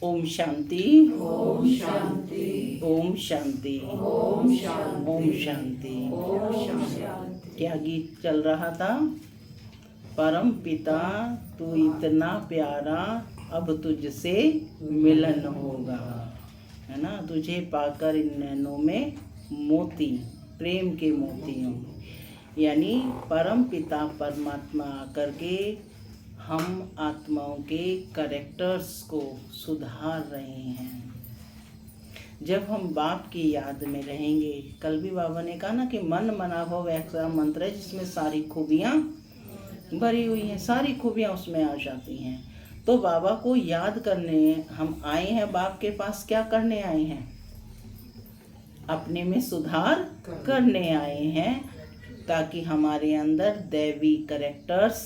ओम शांति। ओम शांति। ओम शांति। ओम शांति। ओम शांति। ओम शांति। क्या गीत चल रहा था? परम पिता तू इतना प्यारा, अब तुझसे मिलन होगा, है ना। तुझे पाकर इन नैनों में मोती, प्रेम के मोती होंगे। यानी परम पिता परमात्मा आकर के हम आत्माओं के कैरेक्टर्स को सुधार रहे हैं। जब हम बाप की याद में रहेंगे, कल भी बाबा ने कहा ना कि मन मनाभव ऐसा मंत्र है जिसमें सारी खूबियाँ भरी हुई हैं, सारी खूबियाँ उसमें आ जाती हैं। तो बाबा को याद करने हम आए हैं। बाप के पास क्या करने आए हैं? अपने में सुधार करने आए हैं, ताकि हमारे अंदर दैवी कैरेक्टर्स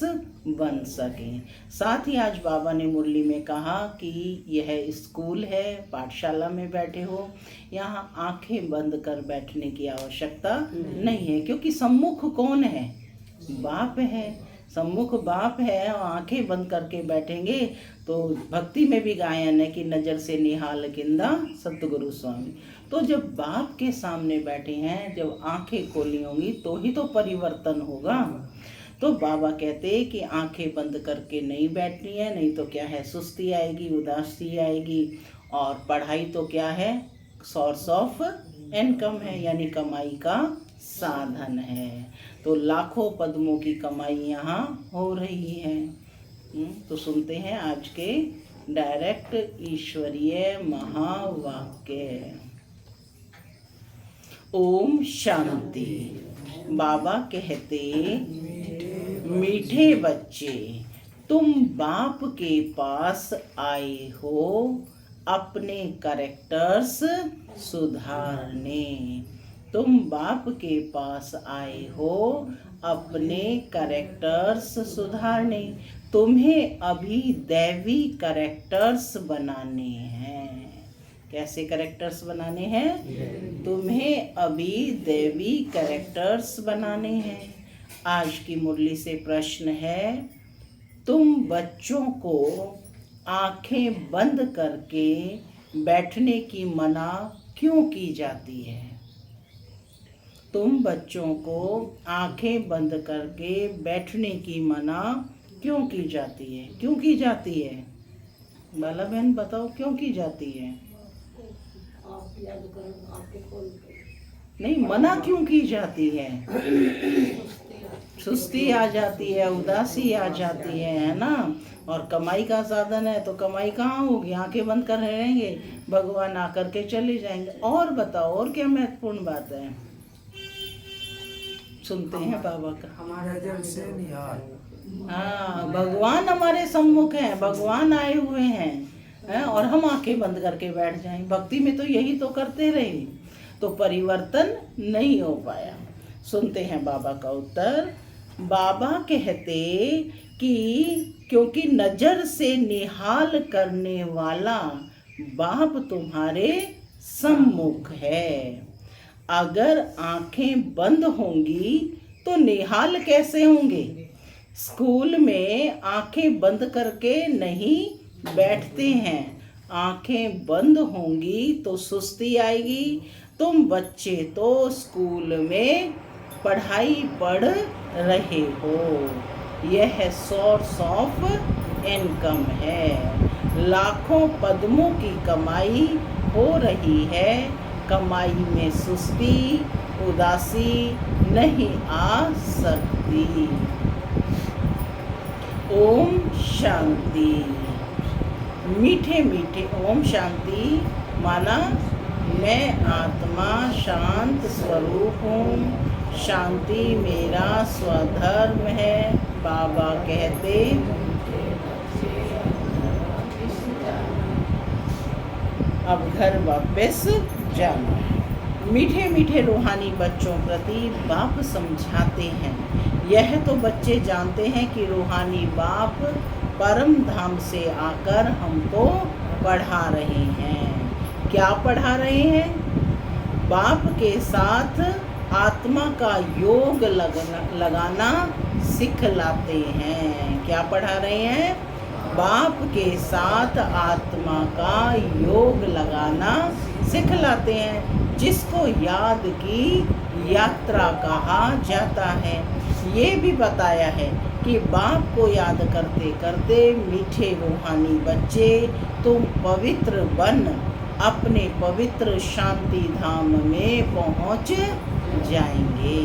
बन सकें। साथ ही आज बाबा ने मुरली में कहा कि यह स्कूल है, पाठशाला में बैठे हो, यहाँ आंखें बंद कर बैठने की आवश्यकता नहीं है, क्योंकि सम्मुख कौन है? बाप है। सम्मुख बाप है और आंखें बंद करके बैठेंगे तो भक्ति में भी गायन है कि नज़र से निहाल किंदा सतगुरु स्वामी। तो जब बाप के सामने बैठे हैं, जब आंखें खोली होंगी तो ही तो परिवर्तन होगा। तो बाबा कहते हैं कि आंखें बंद करके नहीं बैठनी है, नहीं तो क्या है, सुस्ती आएगी, उदासी आएगी। और पढ़ाई तो क्या है, सोर्स ऑफ इनकम है, यानी कमाई का साधन है। तो लाखों पद्मों की कमाई यहाँ हो रही है। तो सुनते हैं आज के डायरेक्ट ईश्वरीय महावाक्य। ओम शांति। बाबा कहते, मीठे बच्चे, तुम बाप के पास आए हो अपने कैरेक्टर्स सुधारने। तुम बाप के पास आए हो अपने कैरेक्टर्स सुधारने। तुम्हें अभी दैवी कैरेक्टर्स बनाने हैं। कैसे कैरेक्टर्स बनाने हैं? तुम्हें अभी दैवी कैरेक्टर्स बनाने हैं। आज की मुरली से प्रश्न है, तुम बच्चों को आंखें बंद करके बैठने की मना क्यों की जाती है? तुम बच्चों को आंखें बंद करके बैठने की मना क्यों की जाती है? क्यों की जाती है? बाला बहन बताओ, क्यों की जाती है? नहीं, मना क्यों की जाती है? सुस्ती आ जाती है, उदासी आ जाती है ना। और कमाई का साधन है तो कमाई कहाँ होगी? आंखें बंद कर रहेंगे, भगवान आकर के चले जाएंगे। और बताओ, और क्या महत्वपूर्ण बात है? सुनते हैं बाबा का। हमारा जल से निहाल। हाँ, भगवान हमारे सम्मुख हैं, भगवान आए हुए हैं, और हम आंखें बंद करके बैठ जाएं। भक्ति में तो यही तो करते रहे, तो परिवर्तन नहीं हो पाया। सुनते हैं बाबा का उत्तर। बाबा कहते कि क्योंकि नजर से निहाल करने वाला बाप तुम्हारे सम्मुख है। अगर आंखें बंद होंगी तो निहाल कैसे होंगे? स्कूल में आंखें बंद करके नहीं बैठते हैं। आंखें बंद होंगी तो सुस्ती आएगी। तुम बच्चे तो स्कूल में पढ़ाई पढ़ रहे हो, यह सोर्स ऑफ इनकम है। लाखों पद्मों की कमाई हो रही है। कमाई में सुस्ती, उदासी नहीं आ सकती। ओम शांति। मीठे मीठे ओम शांति माना मैं आत्मा शांत स्वरूप हूँ, शांति मेरा स्वधर्म है। बाबा कहते, अब घर वापस जाना। मीठे मीठे रूहानी बच्चों प्रति बाप समझाते हैं। यह तो बच्चे जानते हैं कि रूहानी बाप परम धाम से आकर हमको पढ़ा रहे हैं। क्या पढ़ा रहे हैं? बाप के साथ आत्मा का योग लगाना सिखलाते हैं। क्या पढ़ा रहे हैं? बाप के साथ आत्मा का योग लगाना सिखलाते हैं, जिसको याद की यात्रा कहा जाता है। ये भी बताया है कि बाप को याद करते करते मीठे रूहानी बच्चे तुम पवित्र बन अपने पवित्र शांति धाम में पहुंच जाएंगे।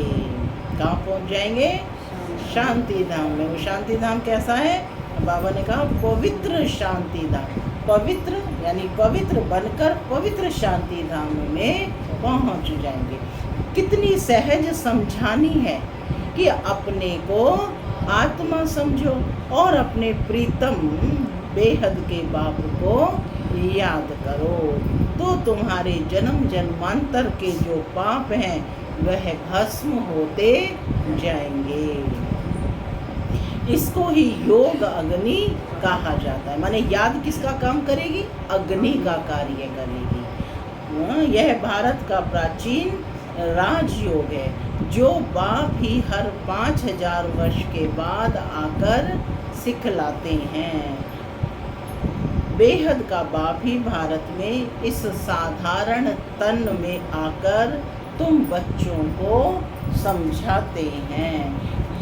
कहाँ पहुंच जाएंगे? शांति धाम में। वो शांति धाम कैसा है? बाबा ने कहा पवित्र शांति धाम। पवित्र यानी पवित्र बनकर पवित्र शांति धाम में पहुंच जाएंगे। कितनी सहज समझानी है कि अपने को आत्मा समझो और अपने प्रीतम बेहद के बाप को याद करो, तो तुम्हारे जन्म जन्मांतर के जो पाप हैं वह भस्म होते जाएंगे। इसको ही योग अग्नि कहा जाता है। माने याद किसका काम करेगी? अग्नि का कार्य करेगी। यह भारत का प्राचीन राजयोग है, जो बाप ही हर 5000 वर्ष के बाद आकर सिखलाते हैं। बेहद का बाप ही भारत में इस साधारण तन में आकर तुम बच्चों को समझाते हैं।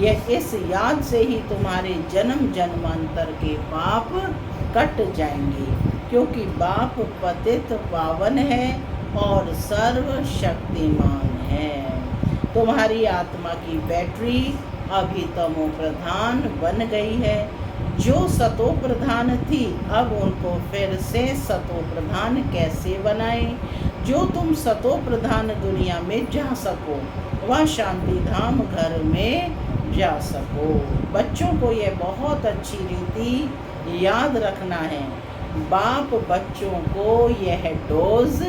यह इस याद से ही तुम्हारे जन्म जन्मांतर के पाप कट जाएंगे, क्योंकि बाप पतित पावन है और सर्वशक्तिमान है। तुम्हारी आत्मा की बैटरी अभी तमो प्रधान बन गई है। जो सतो प्रधान थी, अब उनको फिर से सतो प्रधान कैसे बनाएं? जो तुम सतो प्रधान दुनिया में जा सको, वह शांति धाम घर में जा सको। बच्चों को यह बहुत अच्छी रीति याद रखना है। बाप बच्चों को यह डोज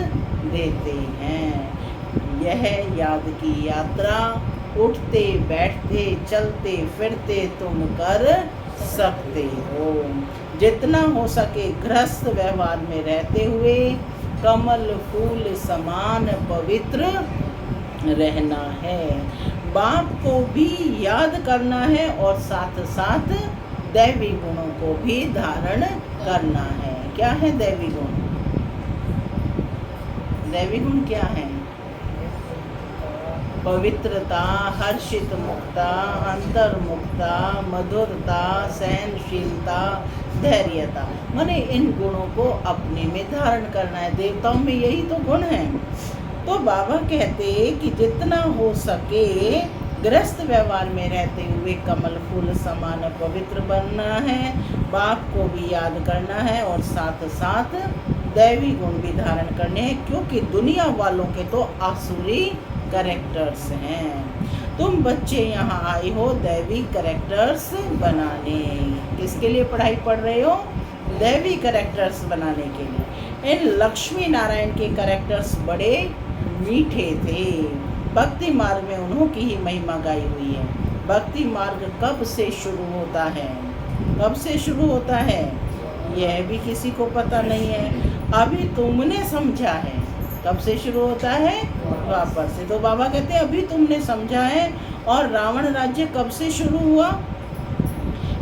देते हैं। यह याद की यात्रा उठते बैठते चलते फिरते तुम कर सकते हो। जितना हो सके गृहस्थ व्यवहार में रहते हुए कमल फूल समान पवित्र रहना है। बाप को भी याद करना है और साथ साथ दैवी गुणों को भी धारण करना है। क्या है दैवी गुण? दैवी गुण क्या है? पवित्रता, हर्षित मुक्ता, अंतर्मुक्ता, मधुरता, सहनशीलता, धैर्यता। माने इन गुणों को अपने में धारण करना है। देवताओं में यही तो गुण है। तो बाबा कहते कि जितना हो सके गृहस्थ व्यवहार में रहते हुए कमल फूल समान पवित्र बनना है, बाप को भी याद करना है और साथ साथ दैवी गुण भी धारण करने हैं, क्योंकि दुनिया वालों के तो आसुरी कैरेक्टर्स हैं। तुम बच्चे यहाँ आए हो दैवी कैरेक्टर्स बनाने। किसके लिए पढ़ाई पढ़ रहे हो? दैवी कैरेक्टर्स बनाने के लिए। इन लक्ष्मी नारायण के कैरेक्टर्स बड़े मीठे थे। भक्ति मार्ग में उन्हों की ही महिमा गाई हुई है। भक्ति मार्ग कब से शुरू होता है? कब से शुरू होता है यह भी किसी को पता नहीं है। अभी तुमने समझा है। कब से शुरू होता है? वापस से। तो बाबा कहते हैं अभी तुमने समझा है। और रावण राज्य कब से शुरू हुआ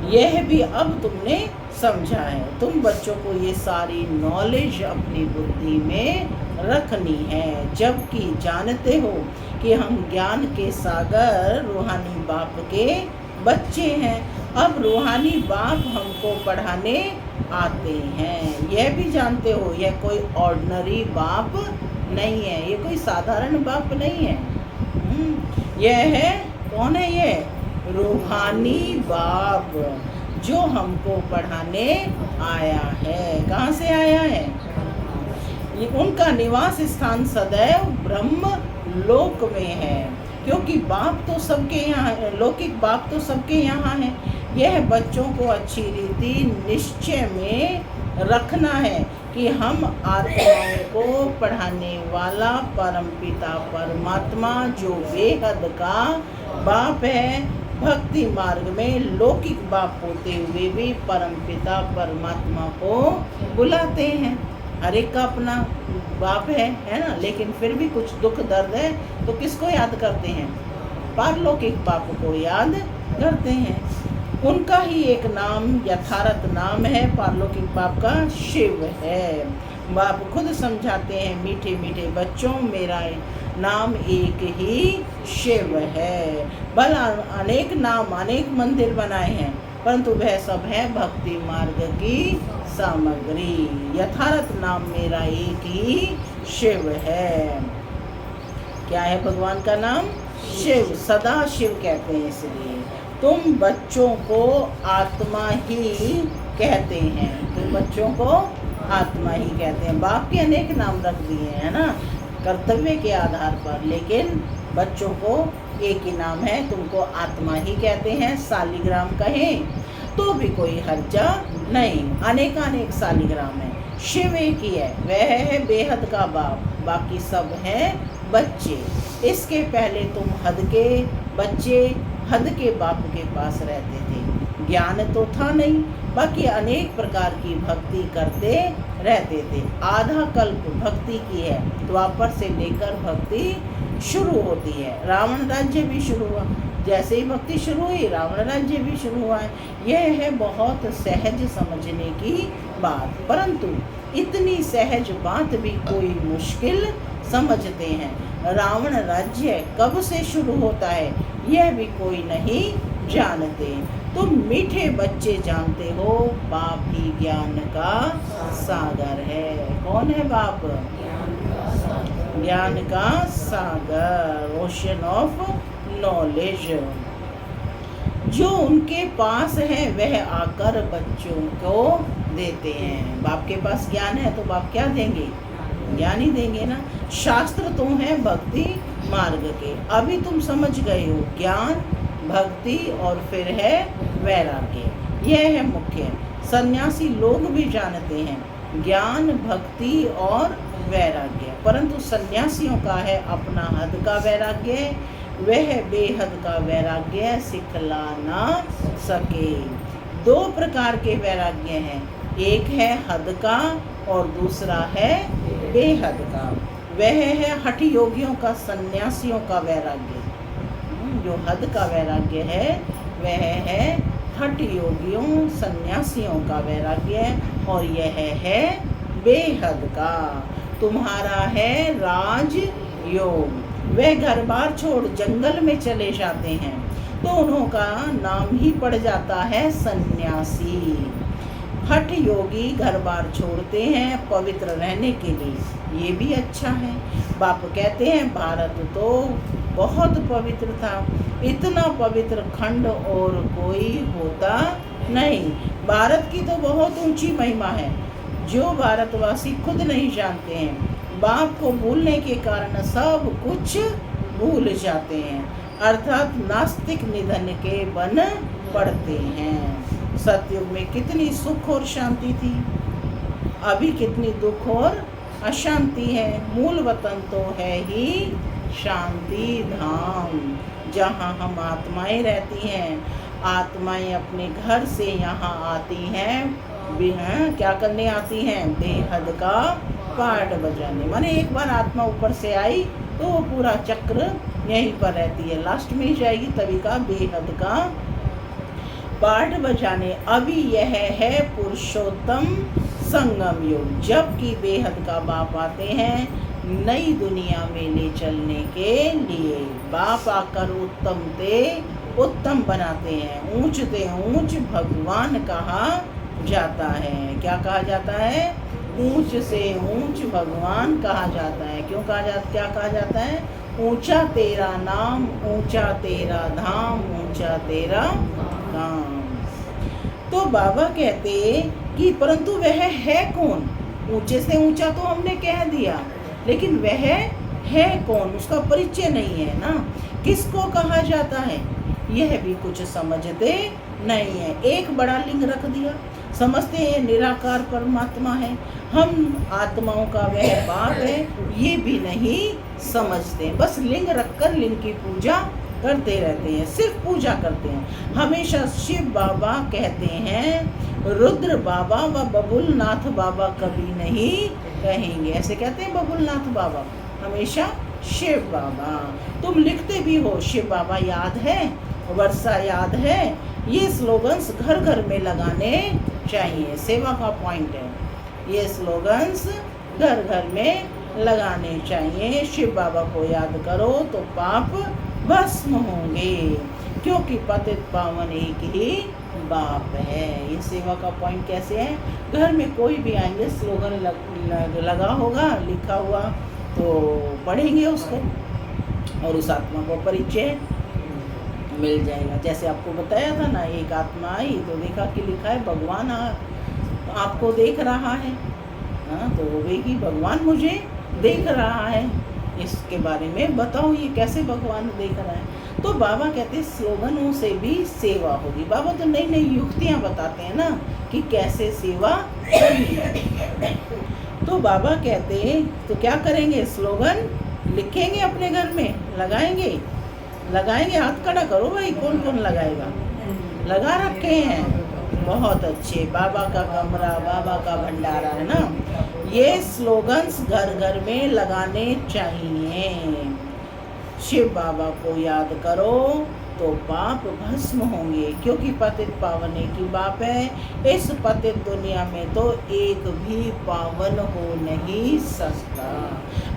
यह भी अब तुमने समझा है। तुम बच्चों को ये सारी नॉलेज अपनी बुद्धि में रखनी है, जबकि जानते हो कि हम ज्ञान के सागर रूहानी बाप के बच्चे हैं। अब रूहानी बाप हमको पढ़ाने आते हैं। यह भी जानते हो यह कोई ऑर्डिनरी बाप नहीं है, ये कोई साधारण बाप नहीं है। यह है, कौन है ये? रूहानी बाप, जो हमको पढ़ाने आया है। कहाँ से आया है? ये उनका निवास स्थान सदैव ब्रह्म लोक में है, क्योंकि बाप तो सबके यहाँ, लौकिक बाप तो सबके यहाँ है। यह बच्चों को अच्छी रीति निश्चय में रखना है कि हम आत्माओं को पढ़ाने वाला परमपिता परमात्मा, जो बेहद का बाप है, भक्ति मार्ग में लौकिक बाप होते हुए भी परमपिता परमात्मा को बुलाते हैं। हर एक का अपना बाप है ना। लेकिन फिर भी कुछ दुख दर्द है तो किसको याद करते हैं? पारलौकिक बाप को याद करते हैं। उनका ही एक नाम यथार्थ नाम है, पारलौकिक बाप का शिव है। बाप खुद समझाते हैं, मीठे मीठे बच्चों मेरा नाम एक ही शिव है। भला अनेक नाम अनेक मंदिर बनाए हैं, परंतु वह सब है भक्ति मार्ग की सामग्री। यथार्थ नाम मेरा एक ही शिव है। क्या है भगवान का नाम? शिव, सदा शिव कहते हैं। इसलिए तुम बच्चों को आत्मा ही कहते हैं, तुम बच्चों को आत्मा ही कहते हैं। बाप के अनेक नाम रख दिए हैं ना, कर्तव्य के आधार पर, लेकिन बच्चों को एक ही नाम है, तुमको आत्मा ही कहते हैं। सालिग्राम कहें तो भी कोई हर्जा नहीं, अनेकानेक सालिग्राम है। शिव एक ही है, वह है बेहद का बाप, बाकी सब हैं बच्चे। इसके पहले तुम हद के बच्चे हद के बाप के पास रहते थे, ज्ञान तो था नहीं, बाकी अनेक प्रकार की भक्ति करते रहते थे। आधा कल्प भक्ति की है, द्वापर से लेकर भक्ति शुरू होती है। रावण राज्य भी शुरू हुआ, जैसे ही भक्ति शुरू हुई रावण राज्य भी शुरू हुआ है। यह है बहुत सहज समझने की बात, परंतु इतनी सहज बात भी कोई मुश्किल समझते हैं। रावण राज्य कब से शुरू होता है यह भी कोई नहीं जानते। तुम मीठे बच्चे जानते हो, बाप ही ज्ञान का सागर है। कौन है बाप? ज्ञान का सागर, ओशन ऑफ नॉलेज। जो उनके पास है वह आकर बच्चों को देते हैं। बाप के पास ज्ञान है तो बाप क्या देंगे? ज्ञान ही देंगे ना। शास्त्र तो है भक्ति मार्ग के, अभी तुम समझ गए हो, ज्ञान, भक्ति और फिर है वैराग्य, यह है मुख्य। सन्यासी लोग भी जानते हैं ज्ञान, भक्ति और वैराग्य, परंतु सन्यासियों का है अपना हद का वैराग्य, वह बेहद का वैराग्य सिखला ना सके। दो प्रकार के वैराग्य हैं, एक है हद का और दूसरा है बेहद का। वह है हठ योगियों का, सन्यासियों का वैराग्य। जो हद का वैराग्य है वह है हठ योगियों सन्यासियों का वैराग्य, और यह है बेहद का। तुम्हारा है राज योग, वे घर बार छोड़ जंगल में चले जाते हैं तो उनका नाम ही पड़ जाता है सन्यासी। हठ योगी घर बार छोड़ते हैं पवित्र रहने के लिए, ये भी अच्छा है। बाप कहते हैं भारत तो बहुत पवित्र था, इतना पवित्र खंड और कोई होता नहीं। भारत की तो बहुत ऊंची महिमा है, जो भारतवासी खुद नहीं जानते हैं। बाप को भूलने के कारण सब कुछ भूल जाते हैं, अर्थात नास्तिक निधन के बन पड़ते हैं। सतयुग में कितनी सुख और शांति थी, अभी कितनी दुख और अशांति है। मूल वतन तो है ही शांति धाम, जहाँ हम आत्माएं रहती हैं। आत्माएं अपने घर से यहाँ आती हैं, क्या करने आती हैं? बेहद का पाठ बजाने। माने एक बार आत्मा ऊपर से आई तो वो पूरा चक्र यहीं पर रहती है, लास्ट में ही जाएगी, तभी का बेहद का पाठ बजाने। अभी यह है पुरुषोत्तम संगम युग, जबकि बेहद का बाप आते हैं नई दुनिया में ले चलने के लिए। बाप आकर उत्तम ते उत्तम बनाते हैं, ऊंच ते ऊंच भगवान कहा जाता है। क्या कहा जाता है? ऊंच से ऊंच भगवान कहा जाता है। क्यों कहा जाता? क्या कहा जाता है? ऊंचा तेरा नाम, ऊंचा तेरा धाम, ऊंचा तेरा काम। तो बाबा कहते कि परंतु वह है कौन? ऊंचे से ऊंचा तो हमने कह दिया, लेकिन वह है कौन उसका परिचय नहीं है ना। किसको कहा जाता है यह भी कुछ समझते नहीं है। एक बड़ा लिंग रख दिया, समझते हैं निराकार परमात्मा है, हम आत्माओं का वह बाप है, ये भी नहीं समझते। बस लिंग रखकर लिंग की पूजा करते रहते हैं, सिर्फ पूजा करते हैं। हमेशा शिव बाबा कहते हैं, रुद्र बाबा व बबुलनाथ बाबा कभी नहीं कहेंगे। ऐसे कहते हैं बबुलनाथ बाबा, हमेशा शिव बाबा। तुम लिखते भी हो शिव बाबा याद है, वर्षा याद है। ये स्लोगन्स घर घर में लगाने चाहिए, सेवा का पॉइंट है। ये स्लोगन्स घर घर में लगाने चाहिए। शिव बाबा को याद करो तो पाप भस्म होंगे, क्योंकि पतित पावन एक ही बाप है। ये सेवा का पॉइंट कैसे है? घर में कोई भी आएंगे, स्लोगन लगा होगा, लिखा हुआ, तो पढ़ेंगे उसको और उस आत्मा को परिचय मिल जाएगा। जैसे आपको बताया था ना, एक आत्मा आई तो देखा कि लिखा है भगवान आपको देख रहा है। हाँ, तो वे कि भगवान मुझे देख रहा है, इसके बारे में बताओ, ये कैसे भगवान देख रहा है? तो बाबा कहते हैं स्लोगनों से भी सेवा होगी। बाबा तो नई नई युक्तियाँ बताते हैं ना कि कैसे सेवा करनी है। तो बाबा कहते हैं तो क्या करेंगे? स्लोगन लिखेंगे, अपने घर में लगाएंगे। हाथ खड़ा करो भाई, कौन कौन लगाएगा? लगा रखे हैं, बहुत अच्छे। बाबा का कमरा, बाबा का भंडारा है ना। ये स्लोगन्स घर घर में लगाने चाहिए। शिव बाबा को याद करो तो पाप भस्म होंगे, क्योंकि पतित पावन एक ही बाप है। इस पतित दुनिया में तो एक भी पावन हो नहीं सकता।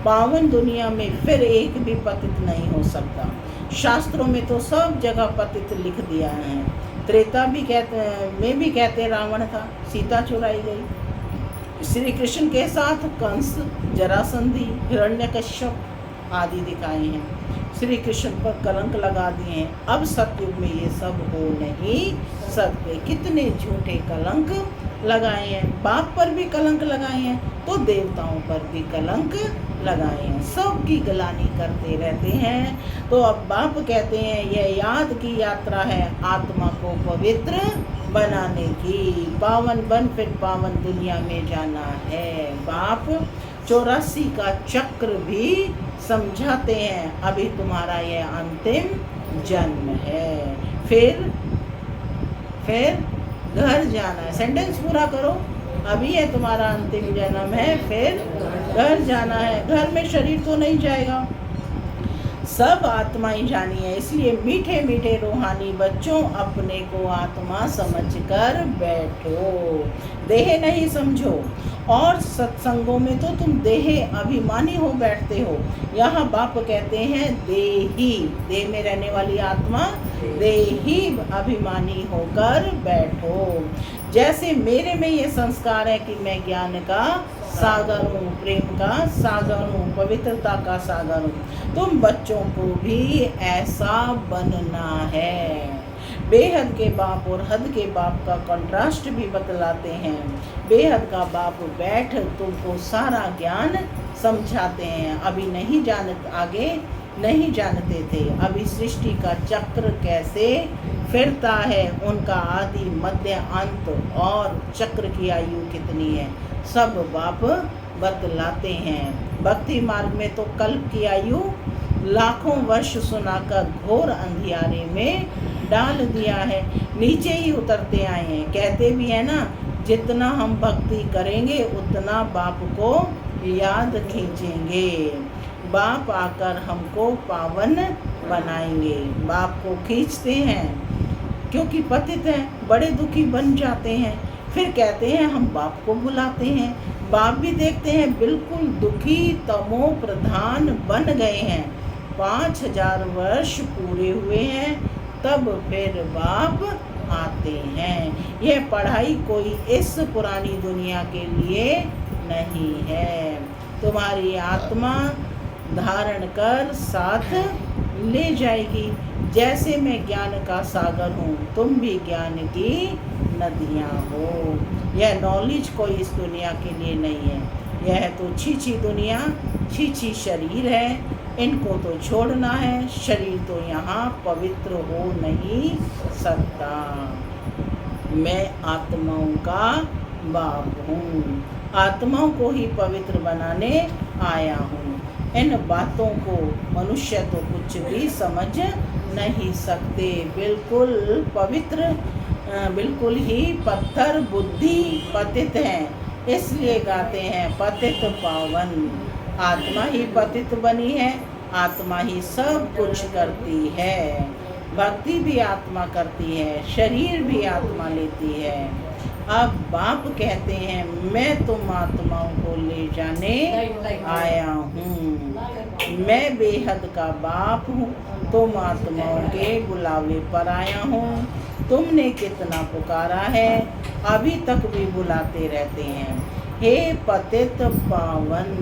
पावन दुनिया में फिर एक भी पतित नहीं हो सकता। शास्त्रों में तो सब जगह पतित लिख दिया है। त्रेता भी कहते रावण था, सीता चुराई गई। श्री कृष्ण के साथ कंस, जरासंधी, हिरण्यकश्यप आदि दिखाए हैं। श्री कृष्ण पर कलंक लगा दिए हैं। अब सतयुग में ये सब हो नहीं सकते। कितने झूठे कलंक लगाए हैं। बाप पर भी कलंक लगाए हैं तो देवताओं पर भी कलंक लगाए हैं। सबकी गलानी करते रहते हैं। तो अब बाप कहते हैं यह याद की यात्रा है आत्मा को पवित्र बनाने की। पावन बन फिर पावन दुनिया में जाना है। बाप 84 का चक्र भी समझाते हैं। अभी तुम्हारा यह अंतिम जन्म है, फिर घर जाना है। सेंटेंस पूरा करो। अभी है तुम्हारा अंतिम जन्म है, फिर घर जाना है। घर में शरीर तो नहीं जाएगा, सब आत्माएं जानी है। इसलिए मीठे मीठे रूहानी बच्चों, अपने को आत्मा समझकर बैठो, देह नहीं समझो। और सत्संगों में तो तुम देह अभिमानी हो बैठते हो। यहाँ बाप कहते हैं देही, देह में रहने वाली आत्मा देही अभिमानी होकर बैठो। जैसे मेरे में ये संस्कार है कि मैं ज्ञान का सागर हूँ, प्रेम का सागर हूँ, पवित्रता का सागर हूँ, तुम बच्चों को भी ऐसा बनना है। बेहद के बाप और हद के बाप का कंट्रास्ट भी बतलाते हैं। बेहद का बाप बैठ तुमको सारा ज्ञान समझाते हैं। अभी नहीं जानते, आगे नहीं जानते थे। अभी सृष्टि का चक्र कैसे फिरता है, उनका आदि मध्य अंत और चक्र की आयु कितनी है, सब बाप बतलाते हैं। भक्ति मार्ग में तो कल्प की आयु लाखों वर्ष सुनाकर घोर अंधियारे में डाल दिया है। नीचे ही उतरते आए हैं। कहते भी है ना, जितना हम भक्ति करेंगे उतना बाप को याद खींचेंगे। बाप आकर हमको पावन बनाएंगे। बाप को खींचते हैं क्योंकि पतित हैं, बड़े दुखी बन जाते हैं। फिर कहते हैं हम बाप को बुलाते हैं। बाप भी देखते हैं बिल्कुल दुखी तमो प्रधान बन गए हैं। 5000 वर्ष पूरे हुए हैं, तब फिर बाप आते हैं। यह पढ़ाई कोई इस पुरानी दुनिया के लिए नहीं है। तुम्हारी आत्मा धारण कर साथ ले जाएगी। जैसे मैं ज्ञान का सागर हूँ, तुम भी ज्ञान की नदियाँ हो। यह नॉलेज कोई इस दुनिया के लिए नहीं है। यह तो छीछी दुनिया, छीछी शरीर है, इनको तो छोड़ना है। शरीर तो यहाँ पवित्र हो नहीं सकता। मैं आत्माओं का बाप हूँ, आत्माओं को ही पवित्र बनाने आया हूँ। इन बातों को मनुष्य तो कुछ भी समझ नहीं सकते। बिल्कुल पवित्र, बिल्कुल ही पत्थर बुद्धि पतित हैं। इसलिए गाते हैं पतित पावन। आत्मा ही पतित बनी है, आत्मा ही सब कुछ करती है। भक्ति भी आत्मा करती है, शरीर भी आत्मा लेती है। अब बाप कहते हैं मैं तुम आत्माओं को ले जाने आया हूँ, मैं बेहद का बाप हूँ, तुम आत्माओं के बुलावे पर आया हूँ। तुमने कितना पुकारा है, अभी तक भी बुलाते रहते हैं। हे पतित पावन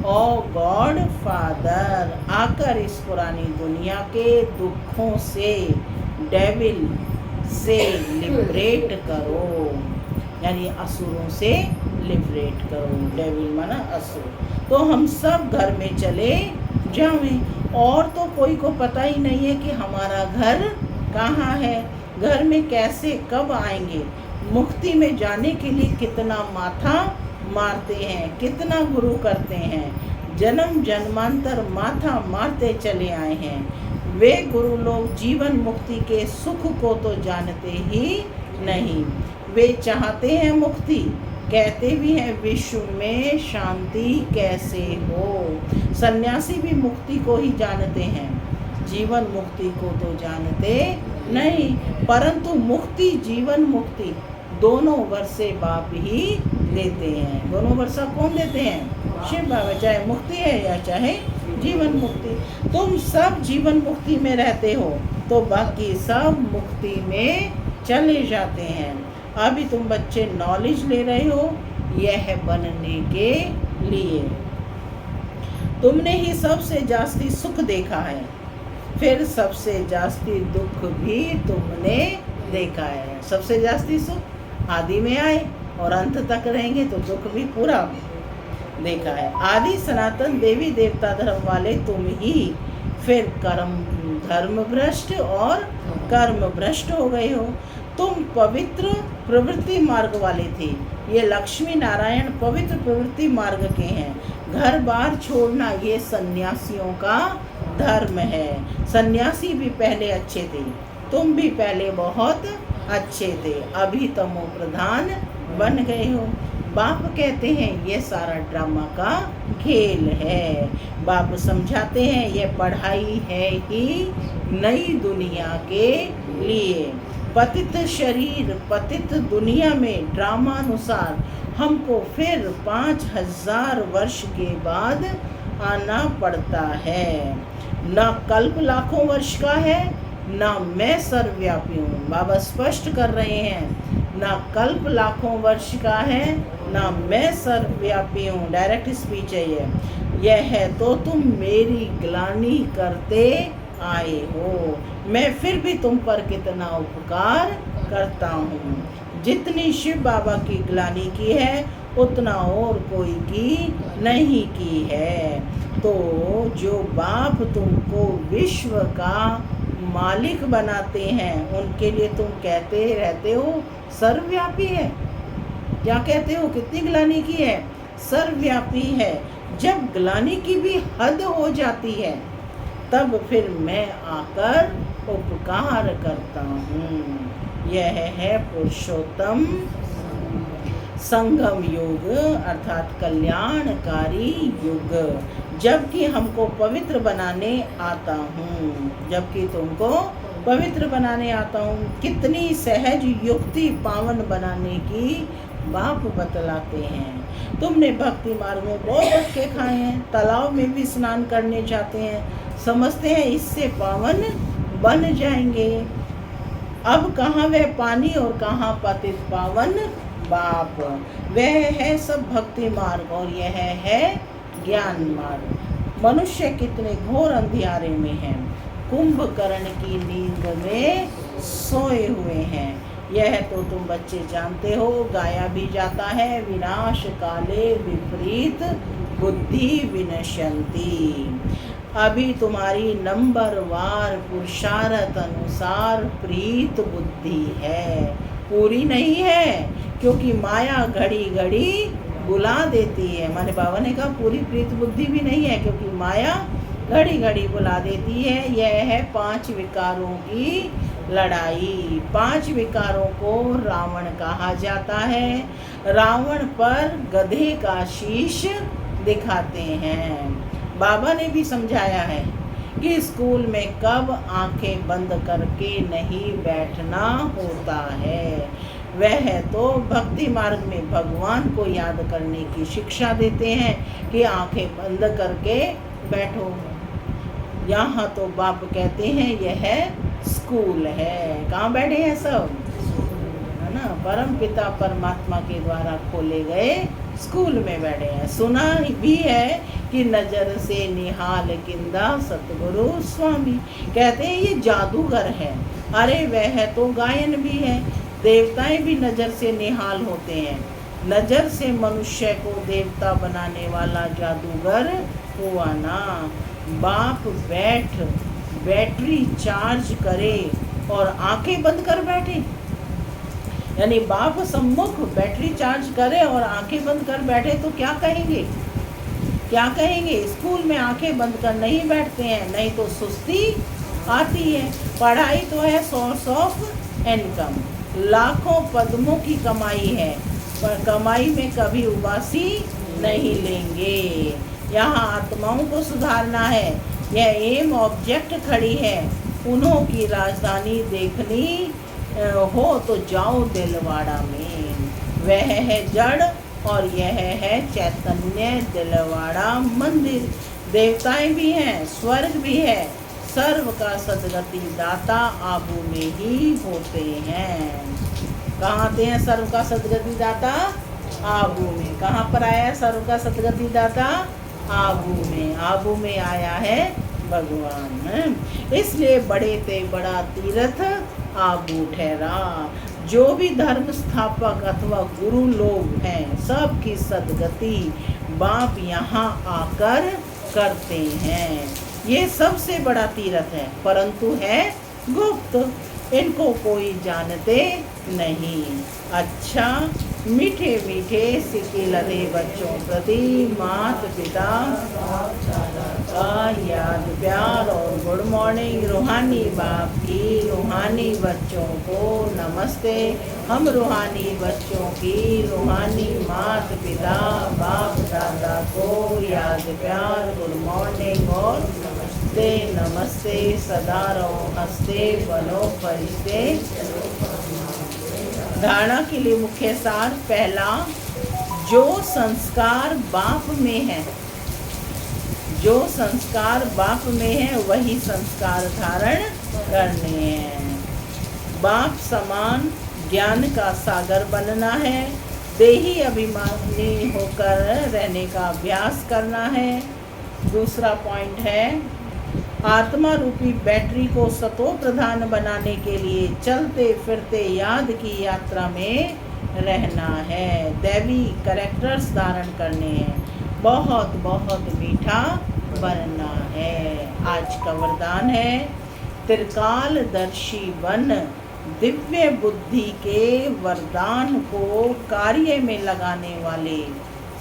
ओ गॉड फादर, आकर इस पुरानी दुनिया के दुखों से, डेविल से लिबरेट करो, यानी असुरों से लिबरेट करो। डेविल माना असुर। तो हम सब घर में चले जावें, और तो कोई को पता ही नहीं है कि हमारा घर कहाँ है, घर में कैसे कब आएंगे। मुक्ति में जाने के लिए कितना माथा मारते हैं, कितना गुरु करते हैं, जन्म जन्मांतर माथा मारते चले आए हैं। वे गुरु लोग जीवन मुक्ति के सुख को तो जानते ही नहीं। वे चाहते हैं मुक्ति, कहते भी हैं विश्व में शांति कैसे हो। सन्यासी भी मुक्ति को ही जानते हैं, जीवन मुक्ति को तो जानते नहीं। परंतु मुक्ति जीवन मुक्ति दोनों वर्षे बाप ही देते हैं। दोनों वर्षा कौन देते हैं? शिव बाबा। चाहे मुक्ति है या चाहे जीवन मुक्ति। तुम सब जीवन मुक्ति में रहते हो तो बाकी सब मुक्ति में चले जाते हैं। अभी तुम बच्चे नॉलेज ले रहे हो यह बनने के लिए। तुमने ही सबसे जास्ती सुख देखा है, फिर सबसे जास्ती दुख भी तुमने देखा है। सबसे जास्ती सुख आदि में आए और अंत तक रहेंगे तो दुख भी पूरा देखा है। आदि सनातन देवी देवता धर्म वाले तुम ही, फिर कर्म धर्म भ्रष्ट और कर्म भ्रष्ट हो गए हो। तुम पवित्र प्रवृत्ति मार्ग वाले थे, ये लक्ष्मी नारायण पवित्र प्रवृत्ति मार्ग के हैं। घर बार छोड़ना ये सन्यासियों का धर्म है। सन्यासी भी पहले अच्छे थे, तुम भी पहले बहुत अच्छे थे, अभी तमो प्रधान बन गए हो। बाप कहते हैं ये सारा ड्रामा का खेल है। बाप समझाते हैं ये पढ़ाई है ही नई दुनिया के लिए। पतित शरीर पतित दुनिया में ड्रामा अनुसार हमको फिर 5000 वर्ष के बाद आना पड़ता है। ना कल्प लाखों वर्ष का है, ना मैं सर्वव्यापी हूँ। बाबा स्पष्ट कर रहे हैं, ना कल्प लाखों वर्ष का है, ना मैं सर्वव्यापी हूँ। डायरेक्ट स्पीच है यह है तो तुम मेरी ग्लानि करते आए हो, मैं फिर भी तुम पर कितना उपकार करता हूँ। जितनी शिव बाबा की ग्लानि की है उतना और कोई की नहीं की है। तो जो बाप तुमको विश्व का मालिक बनाते हैं उनके लिए तुम कहते रहते हो सर्वव्यापी है। क्या कहते हो? कितनी ग्लानि की है? सर्वव्यापी है। जब ग्लानि की भी हद हो जाती है तब फिर मैं आकर उपकार करता हूँ। यह है पुरुषोत्तम संगम युग अर्थात कल्याणकारी युग। जबकि हमको पवित्र बनाने आता हूँ, जबकि तुमको पवित्र बनाने आता हूँ। कितनी सहज युक्ति पावन बनाने की बाप बतलाते हैं। तुमने भक्ति मार्ग में बहुत धक्के खाए हैं, तालाब में भी स्नान करने जाते हैं, समझते हैं इससे पावन बन जाएंगे। अब कहाँ वह पानी और कहाँ पतित पावन बाप। वह है सब भक्ति मार्ग और यह है ज्ञान मार्ग। मनुष्य कितने घोर अंधियारे में हैं, कुंभकर्ण की नींद में सोए हुए हैं। यह तो तुम बच्चे जानते हो, गाया भी जाता है, विनाश काले विपरीत बुद्धि विनश्यन्ति। अभी तुम्हारी नंबरवार पुरुषार्थ अनुसार प्रीत बुद्धि है, पूरी नहीं है, क्योंकि माया घड़ी घड़ी बुला देती है। माने बाबा ने कहा पूरी प्रीत बुद्धि भी नहीं है क्योंकि माया घड़ी घड़ी बुला देती है। यह है 5 विकारों की लड़ाई। 5 विकारों को रावण कहा जाता है। रावण पर गधे का शीश दिखाते हैं। बाबा ने भी समझाया है कि स्कूल में कब आंखें बंद करके नहीं बैठना होता है। वह तो भक्ति मार्ग में भगवान को याद करने की शिक्षा देते हैं कि आंखें बंद करके बैठो। यहाँ तो बाप कहते हैं यह स्कूल है। कहाँ बैठे हैं सब, है ना, परम पिता परमात्मा के द्वारा खोले गए स्कूल में बैठे हैं। सुना भी है कि नजर से निहाल किंदा सतगुरु स्वामी, कहते हैं ये जादूगर है। अरे वह तो गायन भी है। देवताएं भी नजर से निहाल होते हैं। नजर से मनुष्य को देवता बनाने वाला जादूगर हुआ ना। बाप बैटरी चार्ज करे और आंखें बंद कर बैठे, यानी बाप सम्मुख बैटरी चार्ज करे और आंखें बंद कर बैठे तो क्या कहेंगे, क्या कहेंगे। स्कूल में आंखें बंद कर नहीं बैठते हैं, नहीं तो सुस्ती आती है। पढ़ाई तो है सोर्स ऑफ इनकम, लाखों पद्मों की कमाई है, पर कमाई में कभी उबासी नहीं लेंगे। यहाँ आत्माओं को सुधारना है। यह एम ऑब्जेक्ट खड़ी है। उन्हों की राजधानी देखनी हो तो जाओ दिलवाड़ा में। वह है जड़ और यह है चैतन्य दिलवाड़ा मंदिर। देवताएं भी हैं, स्वर्ग भी है। सर्व का सदगति दाता आबू में ही होते हैं। कहाँ आते हैं सर्व का सदगति दाता? आबू में। कहाँ पर आया है सर्व का सदगति दाता? आबू में। आबू में आया है भगवान है। इसलिए बड़े ते बड़ा तीर्थ आबू ठहरा। जो भी धर्म स्थापक अथवा गुरु लोग हैं, सबकी सदगति बाप यहाँ आकर करते हैं। ये सबसे बड़ा तीर्थ है, परंतु है गुप्त, इनको कोई जानते नहीं। अच्छा, मीठे मीठे सिके लदे बच्चों प्रति मात पिता का याद प्यार और गुड मॉर्निंग। रूहानी बाप की रूहानी बच्चों को नमस्ते। हम रूहानी बच्चों की रूहानी मात पिता बाप दादा को याद प्यार, गुड मॉर्निंग और नमस्ते। नमस्ते सदा रहो हंसते बनो फरिश्ते। धारणा के लिए मुख्य सार पहला, जो संस्कार बाप में है, जो संस्कार बाप में है वही संस्कार धारण करने हैं। बाप समान ज्ञान का सागर बनना है। देही अभिमानी होकर रहने का अभ्यास करना है। दूसरा पॉइंट है, आत्मा रूपी बैटरी को सतो प्रधान बनाने के लिए चलते फिरते याद की यात्रा में रहना है। दैवी कैरेक्टर्स धारण करने हैं। बहुत बहुत मीठा बनना है। आज का वरदान है, त्रिकालदर्शी बन, दिव्य बुद्धि के वरदान को कार्य में लगाने वाले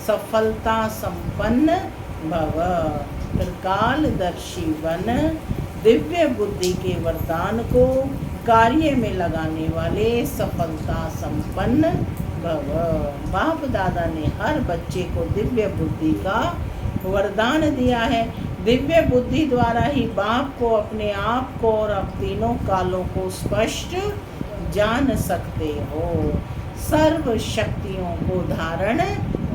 सफलता संपन्न भव। त्रिकालदर्शी बन, दिव्य बुद्धि के वरदान को कार्य में लगाने वाले सफलता संपन्न भव। बाप दादा ने हर बच्चे को दिव्य बुद्धि का वरदान दिया है। दिव्य बुद्धि द्वारा ही बाप को, अपने आप को और अब तीनों कालों को स्पष्ट जान सकते हो। सर्व शक्तियों को धारण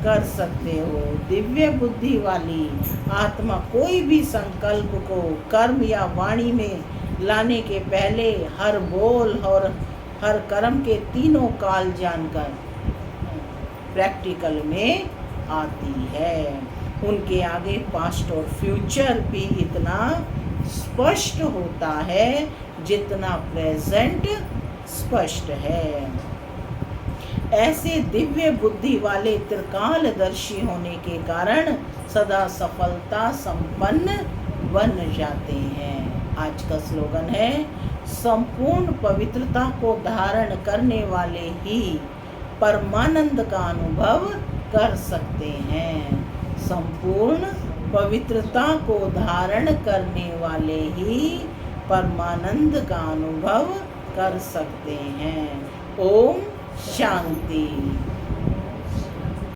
कर सकते हो। दिव्य बुद्धि वाली आत्मा कोई भी संकल्प को कर्म या वाणी में लाने के पहले हर बोल और हर कर्म के तीनों काल जानकर प्रैक्टिकल में आती है। उनके आगे पास्ट और फ्यूचर भी इतना स्पष्ट होता है जितना प्रेजेंट स्पष्ट है। ऐसे दिव्य बुद्धि वाले त्रिकालदर्शी होने के कारण सदा सफलता संपन्न बन जाते हैं। आज का स्लोगन है, संपूर्ण पवित्रता को धारण करने वाले ही परमानंद का अनुभव कर सकते हैं। संपूर्ण पवित्रता को धारण करने वाले ही परमानंद का अनुभव कर सकते हैं। ओम शांति।